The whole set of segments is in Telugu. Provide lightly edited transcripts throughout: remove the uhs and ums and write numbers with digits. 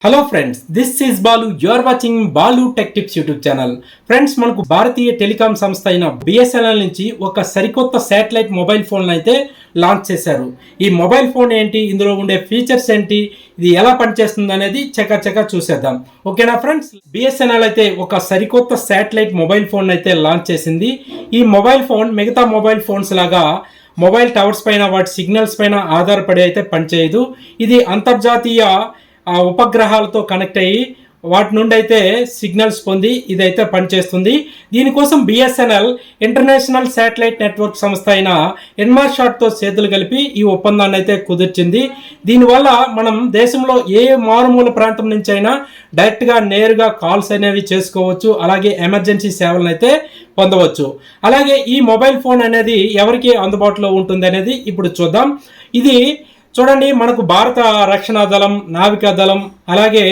Hello friends, this is Balu. You are watching Balu tech tips YouTube channel. Friends, మనకు భారతీయ టెలికాం సంస్థ అయిన బిఎస్ఎన్ఎల్ నుంచి ఒక సరికొత్త శాటిలైట్ మొబైల్ ఫోన్ అయితే లాంచ్ చేశారు. ఈ మొబైల్ ఫోన్ ఏంటి, ఇందులో ఉండే ఫీచర్స్ ఏంటి, ఇది ఎలా పనిచేస్తుంది అనేది చకచకా చూసేద్దాం. ఓకేనా ఫ్రెండ్స్? బిఎస్ఎన్ఎల్ అయితే ఒక సరికొత్త శాటిలైట్ మొబైల్ ఫోన్ అయితే లాంచ్ చేసింది. ఈ మొబైల్ ఫోన్ మిగతా మొబైల్ ఫోన్స్ లాగా మొబైల్ టవర్స్ పైన, వాటి సిగ్నల్స్ పైన ఆధారపడి అయితే పనిచేయదు. ఇది అంతర్జాతీయ ఉపగ్రహాలతో కనెక్ట్ అయ్యి వాటి నుండి అయితే సిగ్నల్స్ పొంది ఇదైతే పనిచేస్తుంది. దీనికోసం బిఎస్ఎన్ఎల్ ఇంటర్నేషనల్ శాటిలైట్ నెట్వర్క్ సంస్థ అయిన ఇన్మార్షాట్తో చేతులు కలిపి ఈ ఒప్పందాన్ని అయితే కుదిర్చింది. దీనివల్ల మనం దేశంలో ఏ మారుమూల ప్రాంతం నుంచి అయినా డైరెక్ట్గా నేరుగా కాల్స్ అనేవి చేసుకోవచ్చు, అలాగే ఎమర్జెన్సీ సేవలను అయితే పొందవచ్చు. అలాగే ఈ మొబైల్ ఫోన్ అనేది ఎవరికి అందుబాటులో ఉంటుంది అనేది ఇప్పుడు చూద్దాం. ఇది చూడండి, మనకు భారత రక్షణ దళం, నావికా దళం, అలాగే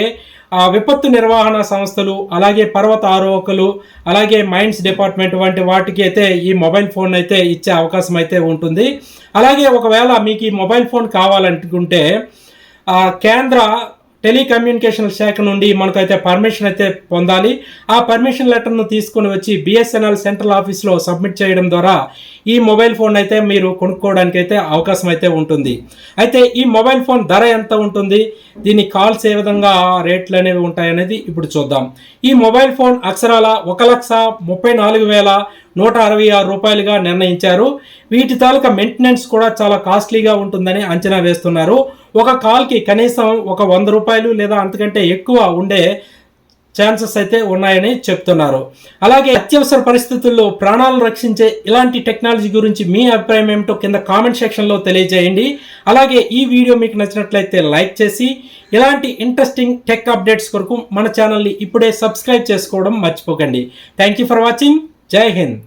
విపత్తు నిర్వహణ సంస్థలు, అలాగే పర్వత ఆరోహకులు, అలాగే మైన్స్ డిపార్ట్మెంట్ వంటి వాటికి అయితే ఈ మొబైల్ ఫోన్ అయితే ఇచ్చే అవకాశం అయితే ఉంటుంది. అలాగే ఒకవేళ మీకు ఈ మొబైల్ ఫోన్ కావాలనుకుంటే కేంద్ర టెలికమ్యూనికేషన్ శాఖ నుండి మనకైతే పర్మిషన్ అయితే పొందాలి. ఆ పర్మిషన్ లెటర్ను తీసుకొని వచ్చి బిఎస్ఎన్ఎల్ సెంట్రల్ ఆఫీస్లో సబ్మిట్ చేయడం ద్వారా ఈ మొబైల్ ఫోన్ అయితే మీరు కొనుక్కోవడానికి అయితే అవకాశం అయితే ఉంటుంది. అయితే ఈ మొబైల్ ఫోన్ ధర ఎంత ఉంటుంది, దీని కాల్స్ ఏ విధంగా రేట్లు అనేవి ఉంటాయనేది ఇప్పుడు చూద్దాం. ఈ మొబైల్ ఫోన్ అక్షరాల 1,34,166 రూపాయలుగా నిర్ణయించారు. వీటి తాలూకా మెయింటెనెన్స్ కూడా చాలా కాస్ట్లీగా ఉంటుందని అంచనా వేస్తున్నారు. ఒక కాల్కి కనీసం ఒక 100 రూపాయలు లేదా అంతకంటే ఎక్కువ ఉండే ఛాన్సెస్ అయితే ఉన్నాయని చెప్తున్నారు. అలాగే అత్యవసర పరిస్థితుల్లో ప్రాణాలను రక్షించే ఇలాంటి టెక్నాలజీ గురించి మీ అభిప్రాయం ఏమిటో కింద కామెంట్ సెక్షన్లో తెలియజేయండి. అలాగే ఈ వీడియో మీకు నచ్చినట్లయితే లైక్ చేసి ఇలాంటి ఇంట్రెస్టింగ్ టెక్ అప్డేట్స్ కొరకు మన ఛానల్ని ఇప్పుడే సబ్స్క్రైబ్ చేసుకోవడం మర్చిపోకండి. Thank you for watching. జై హింద్.